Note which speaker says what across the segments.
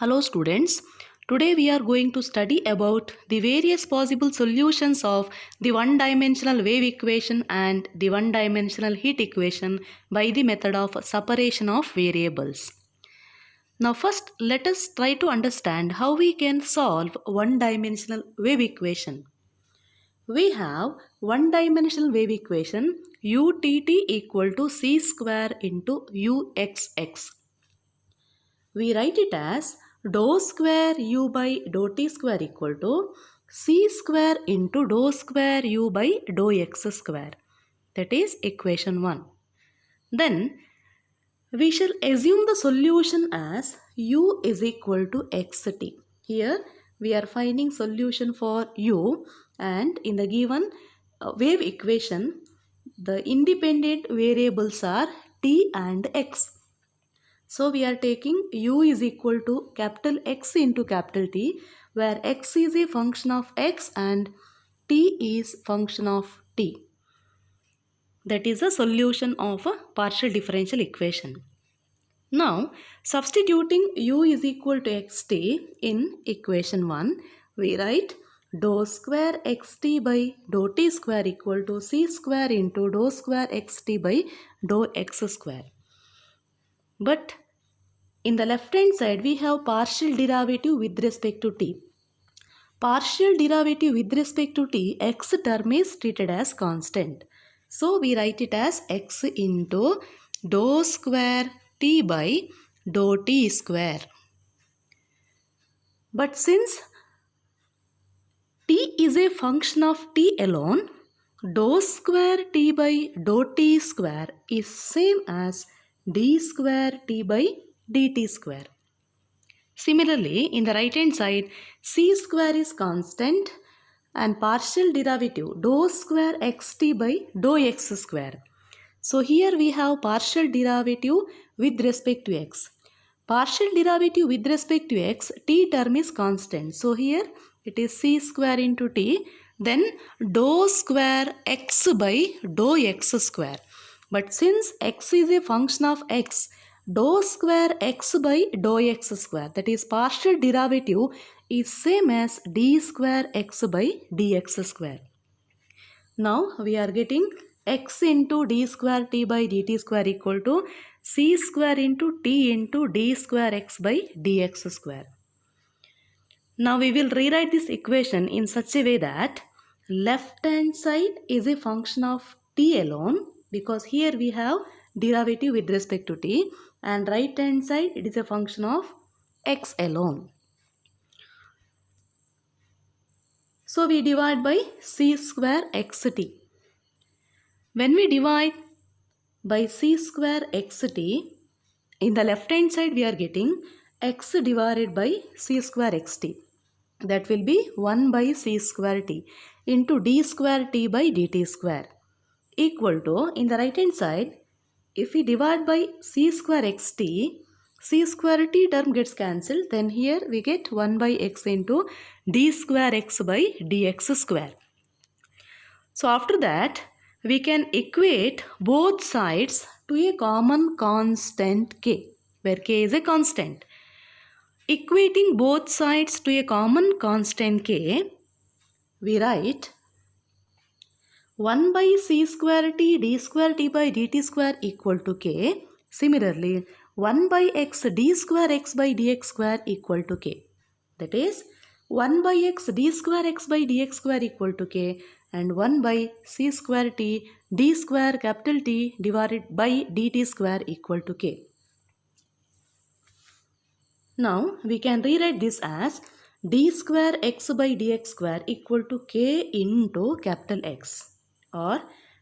Speaker 1: Hello students, today we are going to study about the various possible solutions of the one-dimensional wave equation and the one-dimensional heat equation by the method of separation of variables. Now first let us try to understand how we can solve one-dimensional wave equation. We have one-dimensional wave equation utt equal to c square into uxx. We write it as dou square u by dou t square equal to c square into dou square u by dou x square. That is equation 1. Then we shall assume the solution as u is equal to xt. Here we are finding solution for u, and in the given wave equation the independent variables are t and x. So we are taking u is equal to capital X into capital T, where x is a function of x and t is function of t. That is a solution of a partial differential equation. Now substituting u is equal to xt in equation 1, we write dou square xt by dou t square equal to c square into dou square xt by dou x square. But in the left hand side we have partial derivative with respect to t. Partial derivative with respect to t, x term is treated as constant. So we write it as x into dou square t by dou t square. But since t is a function of t alone, dou square t by dou t square is same as d square t by dt square. Similarly, in the right hand side, c square is constant and partial derivative dou square xt by dou x square. So here we have partial derivative with respect to x. Partial derivative with respect to x, t term is constant. So here it is c square into t, then dou square x by dou x square. But since x is a function of x, dou square x by dou x square, that is partial derivative is same as d square x by dx square. Now we are getting x into d square t by dt square equal to c square into t into d square x by dx square. Now we will rewrite this equation in such a way that left hand side is a function of t alone, because here we have derivative with respect to t, and right hand side it is a function of x alone. So we divide by c square xt. When we divide by c square xt, in the left hand side we are getting x divided by c square xt. That will be 1 by c square t into d square t by dt square equal to, in the right hand side, if we divide by c square xt, c square t term gets cancelled, then here we get 1 by x into d square x by dx square. So after that we can equate both sides to a common constant k, where k is a constant. Equating both sides to a common constant k, we write 1 by c square t d square t by dt square equal to k. Similarly, 1 by x d square x by dx square equal to k. That is 1 by x d square x by dx square equal to k, and 1 by c square t d square capital T divided by dt square equal to k. Now we can rewrite this as d square x by dx square equal to k into capital X, or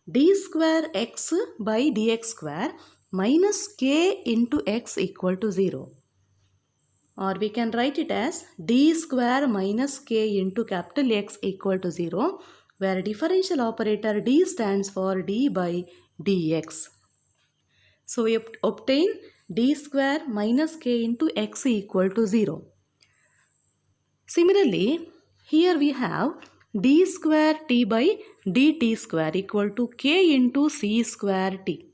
Speaker 1: d square x by dx square minus k into x equal to 0. Or we can write it as d square minus k into capital X equal to 0, where differential operator d stands for d by dx. So we obtain d square minus k into x equal to 0. Similarly, here we have d square t by dt square equal to k into c square t.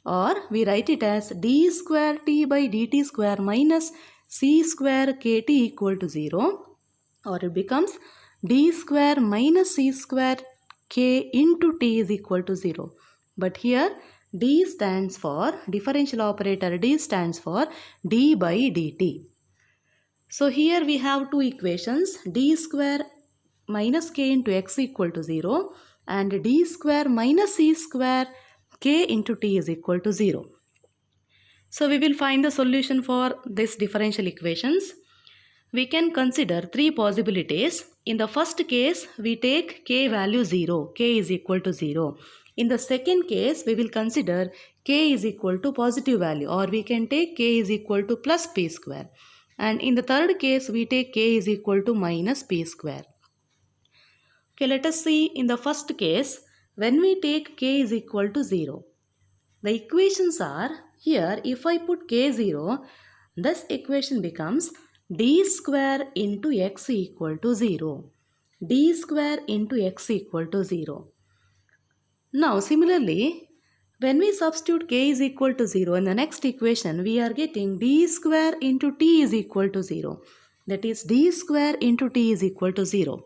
Speaker 1: Or we write it as d square t by dt square minus c square kt equal to 0, or it becomes d square minus c square k into t is equal to 0. But here d stands for differential operator, d stands for d by dt. So here we have two equations, d square minus k into x equal to 0 and d square minus c square k into t is equal to 0. So we will find the solution for this differential equations. We can consider three possibilities. In the first case, we take k value 0, k is equal to 0. In the second case, we will consider k is equal to positive value, or we can take k is equal to plus p square. And in the third case, we take k is equal to minus p square. Okay, let us see in the first case, when we take k is equal to 0. The equations are, here if I put k0, this equation becomes d square into x equal to 0. d square into x equal to 0. Now similarly, when we substitute k is equal to 0 in the next equation, we are getting d square into t is equal to 0. That is d square into t is equal to 0.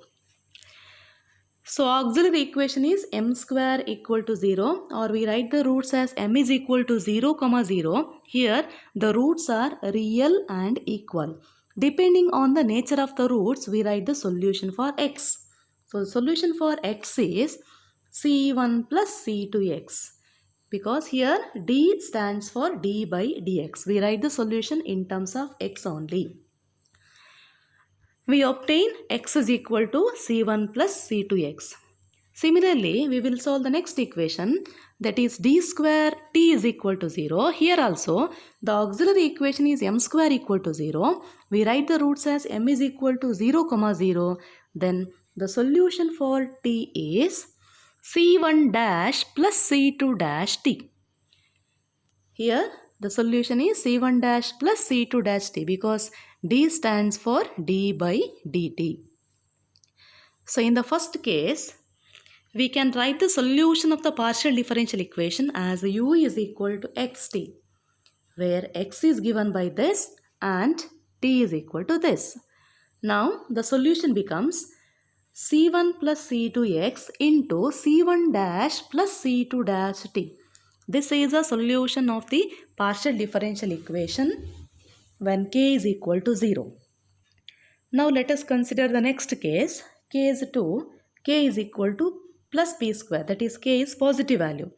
Speaker 1: So auxiliary equation is m square equal to 0, or we write the roots as m is equal to 0, 0. Here the roots are real and equal. Depending on the nature of the roots, we write the solution for x. So the solution for x is c1 plus c2x. Because here d stands for d by dx. We write the solution in terms of x only. We obtain x is equal to c1 plus c2x. Similarly, we will solve the next equation, that is d square t is equal to 0. Here also, the auxiliary equation is m square equal to 0. We write the roots as m is equal to 0, 0. Then the solution for t is c1 dash plus c2 dash t. Here the solution is c1 dash plus c2 dash t, because d stands for d by dt. So in the first case, we can write the solution of the partial differential equation as u is equal to xt, where x is given by this and t is equal to this. Now the solution becomes c1 plus c2x into c1 dash plus c2 dash t. This is a solution of the partial differential equation when k is equal to 0. Now let us consider the next case. Case 2, k is equal to plus p square, that is k is positive value.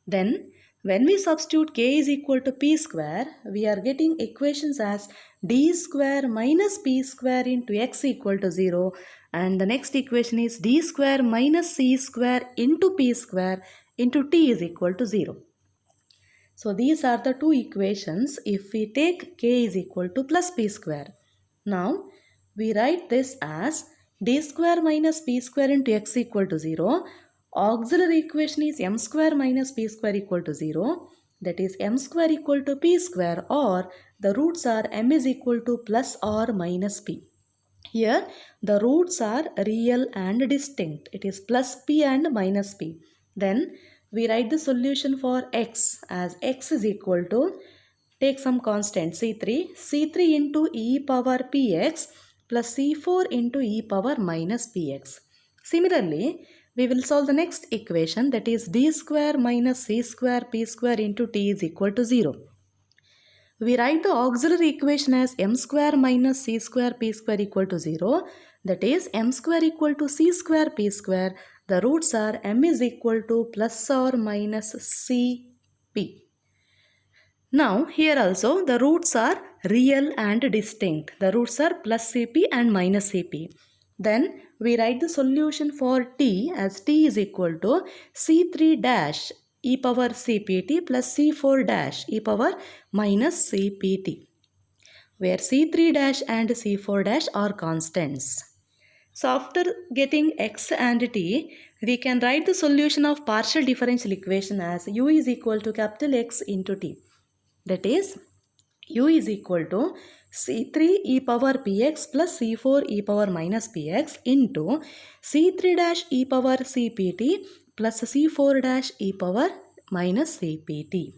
Speaker 1: Then when we substitute k is equal to p square, we are getting equations as d square minus p square into x equal to 0, and the next equation is d square minus c square into p square into t is equal to 0. So these are the two equations if we take k is equal to plus p square. Now we write this as d square minus p square into x equal to 0. Auxiliary equation is m square minus p square equal to 0. That is m square equal to p square, or the roots are m is equal to plus or minus p. Here the roots are real and distinct. It is plus p and minus p. Then we write the solution for x as x is equal to, take some constant c3 into e power px plus c4 into e power minus px. Similarly, we will solve the next equation, that is d square minus c square p square into t is equal to 0. We write the auxiliary equation as m square minus c square p square equal to 0. That is m square equal to c square p square. The roots are m is equal to plus or minus cp. Now here also the roots are real and distinct. The roots are plus cp and minus cp. Then we write the solution for t as t is equal to c3 dash e power cpt plus c4 dash e power minus cpt, where c3 dash and c4 dash are constants. So after getting x and t, we can write the solution of partial differential equation as u is equal to capital X into t. That is, u is equal to c3 e power px plus c4 e power minus px into c3 dash e power cpt plus c4 dash e power minus cpt.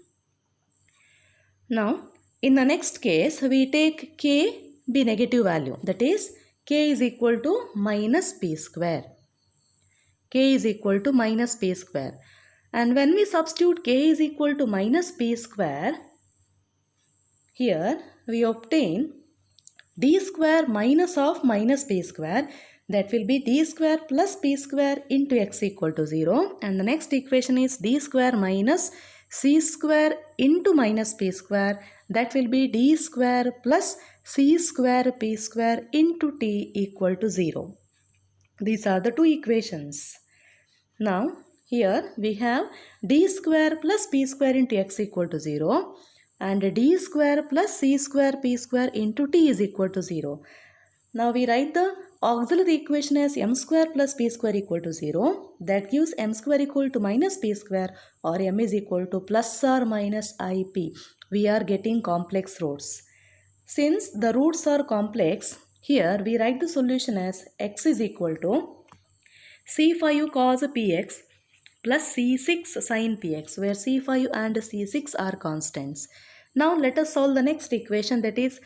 Speaker 1: Now, in the next case, we take k be negative value, that is k is equal to minus p square. K is equal to minus p square. And when we substitute k is equal to minus p square, here we obtain d square minus of minus p square, that will be d square plus p square into x equal to 0, and the next equation is d square minus c square into minus p square, that will be d square plus c square p square into t equal to 0. These are the two equations. Now here we have d square plus p square into x equal to 0 and d square plus c square p square into t is equal to 0. Now we write the auxiliary equation as m square plus p square equal to 0. That gives m square equal to minus p square, or m is equal to plus or minus ip. We are getting complex roots. Since the roots are complex, here we write the solution as x is equal to c5 cos px plus c6 sin px, where c5 and c6 are constants. Now let us solve the next equation, that is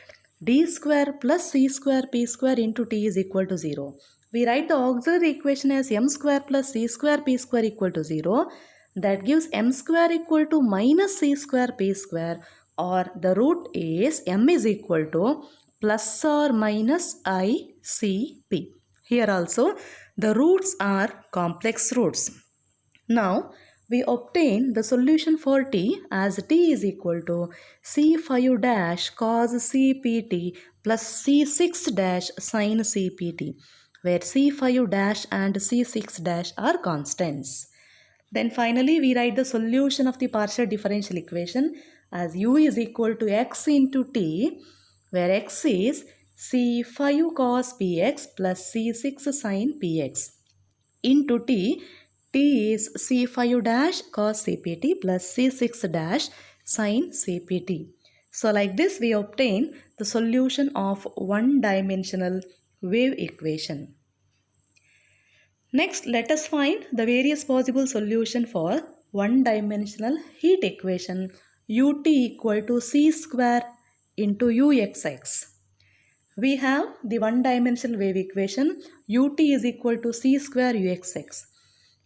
Speaker 1: d square plus c square p square into t is equal to 0. We write the auxiliary equation as m square plus c square p square equal to 0. That gives m square equal to minus c square p square, or the root is m is equal to plus or minus ICP. Here also the roots are complex roots. Now we obtain the solution for t as t is equal to c5 dash cos cpt plus c6 dash sin cpt, where c5 dash and c6 dash are constants. Then finally we write the solution of the partial differential equation as u is equal to x into t, where x is c5 cos px plus c6 sin px into t is c5 dash cos cpt plus c6 dash sin cpt. So like this we obtain the solution of one-dimensional wave equation. Next, let us find the various possible solution for one-dimensional heat equation ut equal to c square into uxx. We have the one-dimensional wave equation ut is equal to c square uxx.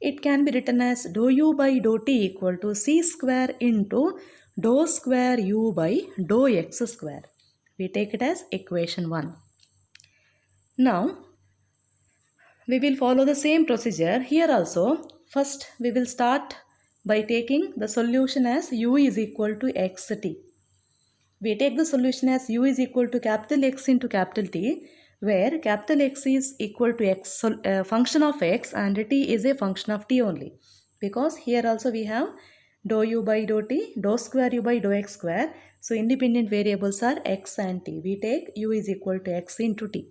Speaker 1: It can be written as dou u by dou t equal to c square into dou square u by dou x square. We take it as equation 1. Now, we will follow the same procedure here also. First, we will start by taking the solution as u is equal to xt. We take the solution as u is equal to capital X into capital T, where capital X is equal to x, function of x, and t is a function of t only. Because here also we have dou u by dou t, dou square u by dou x square. So independent variables are x and t. We take u is equal to x into t.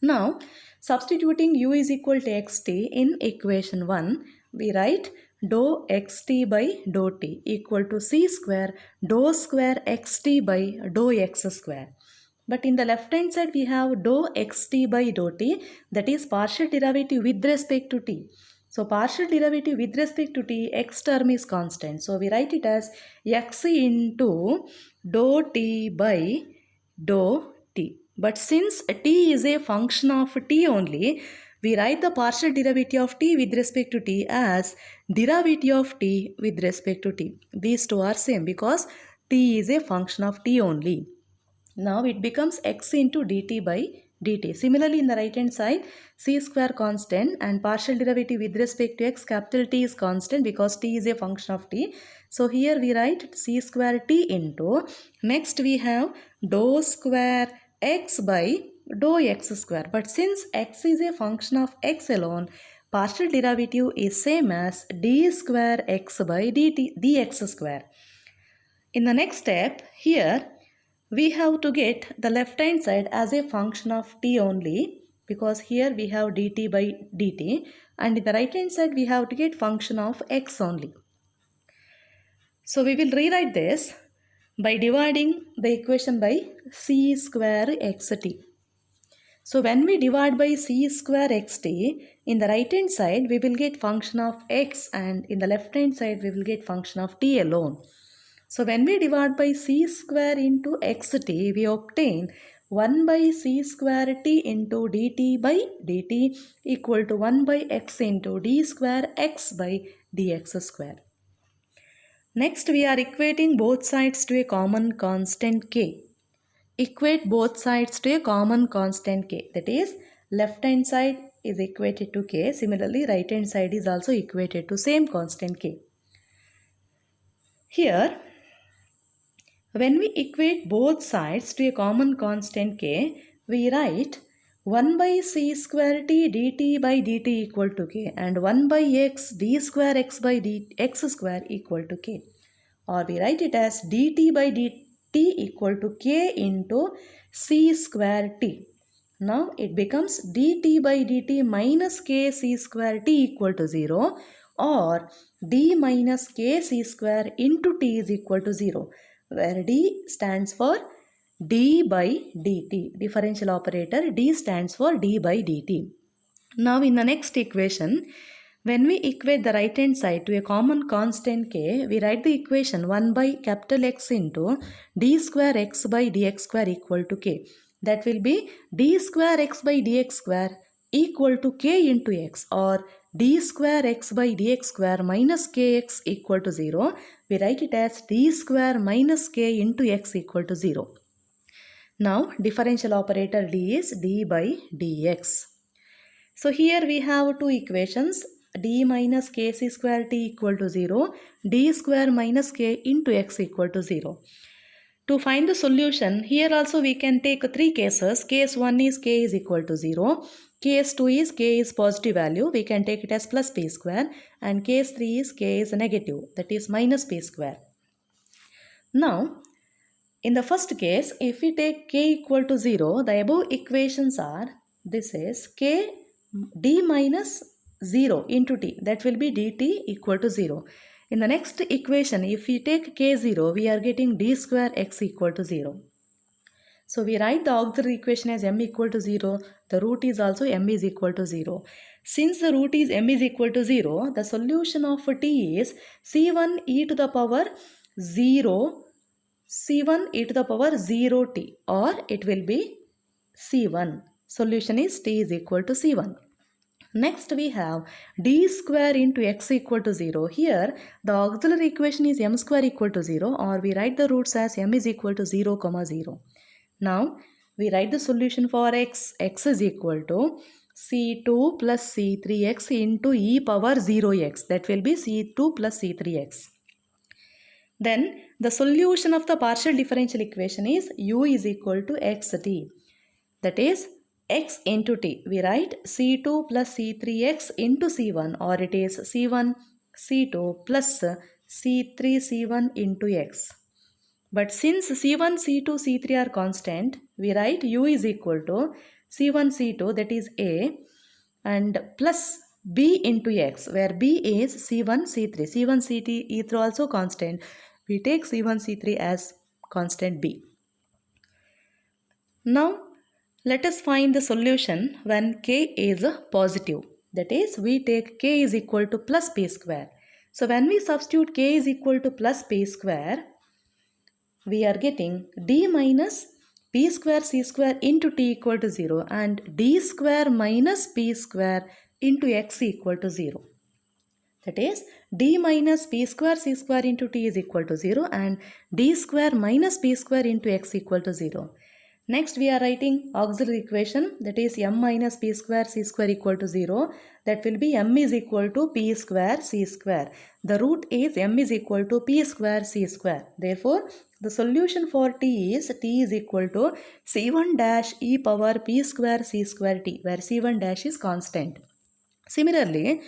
Speaker 1: Now, substituting u is equal to xt in equation 1, we write dou xt by dou t equal to c square dou square xt by dou x square. But in the left hand side we have dou xt by dou t, that is partial derivative with respect to t. So partial derivative with respect to t, x term is constant. So we write it as x into dou t by dou t. But since t is a function of t only, we write the partial derivative of t with respect to t as derivative of t with respect to t. These two are same because t is a function of t only. Now it becomes x into dt by dt. Similarly, in the right hand side, c square constant and partial derivative with respect to x, capital T is constant because t is a function of t. So here we write c square t into, next we have dou square x by dou x square. But since x is a function of x alone, partial derivative is same as d square x by dx square. In the next step, here we have to get the left hand side as a function of t only, because here we have dt by dt, and in the right hand side we have to get function of x only. So we will rewrite this by dividing the equation by c square xt. So when we divide by c square xt, in the right hand side we will get function of x, and in the left hand side we will get function of t alone. So when we divide by c square into xt, we obtain 1 by c square t into dt by dt equal to 1 by x into d square x by dx square. Next, we are equating both sides to a common constant k. Equate both sides to a common constant k. That is, left hand side is equated to k. Similarly, right hand side is also equated to same constant k. Here, when we equate both sides to a common constant k, we write 1 by c square t dt by dt equal to k and 1 by x d square x by dx square equal to k. Or we write it as dt by dt equal to k into c square t. Now it becomes dt by dt minus k c square t equal to 0 or d minus k c square into t is equal to 0, where d stands for d by dt. Differential operator d stands for d by dt. Now in the next equation, when we equate the right hand side to a common constant k, we write the equation 1 by capital X into d square x by dx square equal to k. That will be d square x by dx square equal to k into x, or d square x by dx square minus kx equal to 0. We write it as d square minus k into x equal to 0. Now differential operator d is d by dx. So here we have two equations, d minus kc square t equal to 0, d square minus k into x equal to 0. To find the solution, here also we can take three cases. Case 1 is k is equal to 0. Case 2 is k is positive value. We can take it as plus p square. And case 3 is k is negative, that is minus p square. Now, in the first case, if we take k equal to 0, the above equations are, this is k d minus 0 into t, that will be dt equal to 0. In the next equation, if we take k0, we are getting d square x equal to 0. So we write the auxiliary equation as m equal to 0. The root is also m is equal to 0. Since the root is m is equal to 0, the solution of t is c1 e to the power 0, c1 e to the power 0t, or it will be c1. Solution is t is equal to c1. Next we have d square into x equal to 0. Here the auxiliary equation is m square equal to 0, or we write the roots as m is equal to 0, 0. Now we write the solution for x. X is equal to c2 plus c3x into e power 0x. That will be c2 plus c3x. Then the solution of the partial differential equation is u is equal to xt. That is x into t. We write c2 plus c3x into c1, or it is c1 c2 plus c3 c1 into x. But since c1 c2 c3 are constant, we write u is equal to c1 c2, that is a, and plus b into x, where b is c1 c3. c1 c3 are also constant. We take c1 c3 as constant b. Now let us find the solution when k is positive. That is, we take k is equal to plus p square. So when we substitute k is equal to plus p square, we are getting d minus p square c square into t equal to 0 and d square minus p square into x equal to 0. That is, d minus p square c square into t is equal to 0 and d square minus p square into x equal to 0. Next we are writing auxiliary equation, that is m minus p square c square equal to 0. That will be m is equal to p square c square. The root is m is equal to p square c square. Therefore, the solution for t is equal to c1 dash e power p square c square t, where c1 dash is constant. Similarly,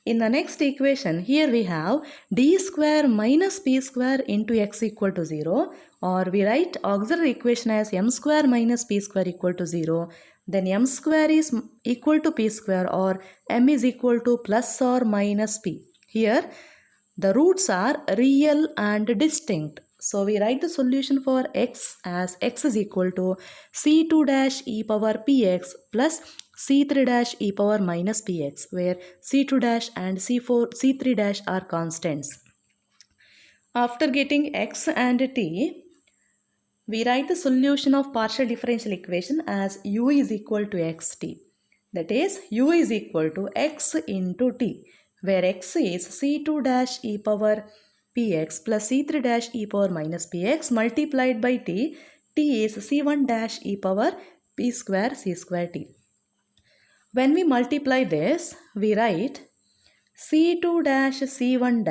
Speaker 1: in the next equation, here we have d square minus p square into x equal to 0, or we write auxiliary equation as m square minus p square equal to 0. Then m square is equal to p square, or m is equal to plus or minus p. Here the roots are real and distinct. So we write the solution for x as x is equal to c2 dash e power px plus c3 dash e power minus px, where c2 dash and c3 dash are constants. After getting x and t, we write the solution of partial differential equation as u is equal to xt. That is, u is equal to x into t, where x is c2 dash e power px plus c3 dash e power minus px multiplied by t. T is c1 dash e power p square c square t. When we multiply this, we write c2 dash c1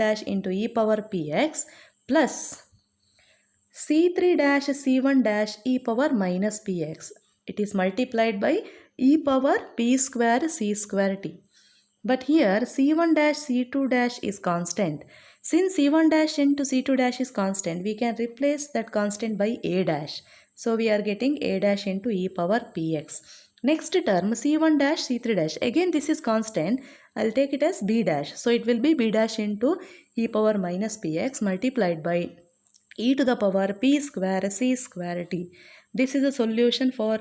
Speaker 1: dash into e power px plus c3 dash c1 dash e power minus px. It is multiplied by e power p square c square t. But here c1 dash c2 dash is constant. Since c1 dash into c2 dash is constant, we can replace that constant by a dash. So we are getting a dash into e power px. Next term c1 dash c3 dash. Again this is constant. I'll take it as b dash. So it will be b dash into e power minus px multiplied by e to the power p square c square t. This is a solution for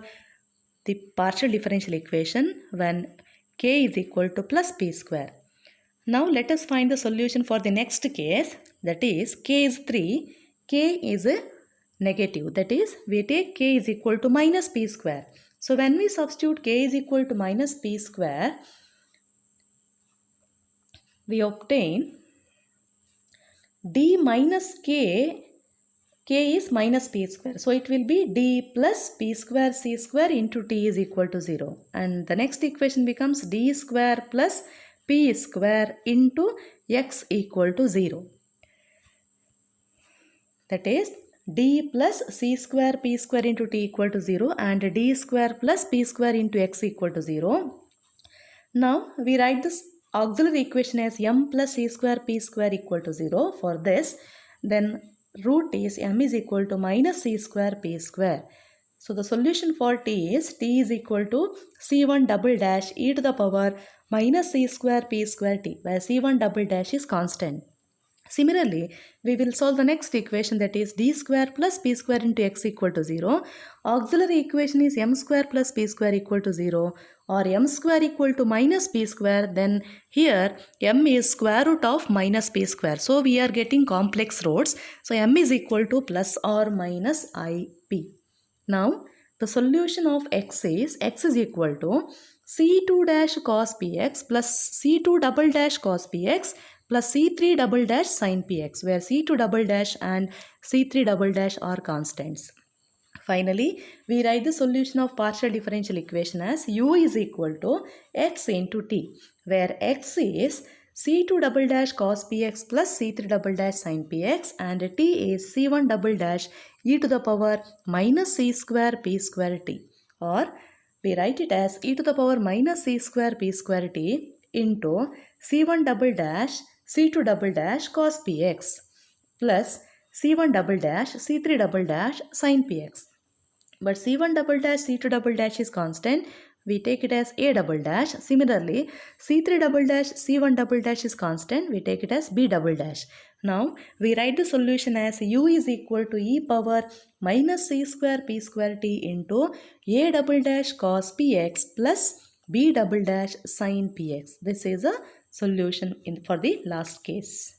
Speaker 1: the partial differential equation when k is equal to plus p square. Now let us find the solution for the next case, that is k is 3, k is a negative, that is we take k is equal to minus p square. So when we substitute k is equal to minus p square, we obtain d minus k is minus p square. So it will be d plus p square c square into t is equal to 0. And the next equation becomes d square plus p square into x equal to 0. That is d plus c square p square into t equal to 0 and d square plus p square into x equal to 0. Now we write this auxiliary equation as m plus c square p square equal to 0. For this, then root is m is equal to minus c square p square. So the solution for t is equal to c1 double dash e to the power minus c square p square t, where c1 double dash is constant. Similarly, we will solve the next equation, that is d square plus p square into x equal to 0. Auxiliary equation is m square plus p square equal to 0 or m square equal to minus p square. Then here m is square root of minus p square. So we are getting complex roots. So m is equal to plus or minus ip. Now the solution of x is equal to c2 dash cos px plus c2 double dash cos px plus c3 double dash sin px, where c2 double dash and c3 double dash are constants. Finally, we write the solution of partial differential equation as u is equal to x into t, where x is c2 double dash cos px plus c3 double dash sin px and t is c1 double dash e to the power minus c square p square t, or we write it as e to the power minus c square p square t into c1 double dash c2 double dash cos px plus c1 double dash c3 double dash sin px. But c1 double dash c2 double dash is constant. We take it as a double dash. Similarly, c3 double dash c1 double dash is constant. We take it as b double dash. Now we write the solution as u is equal to e power minus c square p square t into a double dash cos px plus b double dash sin px. This is a solution for the last case.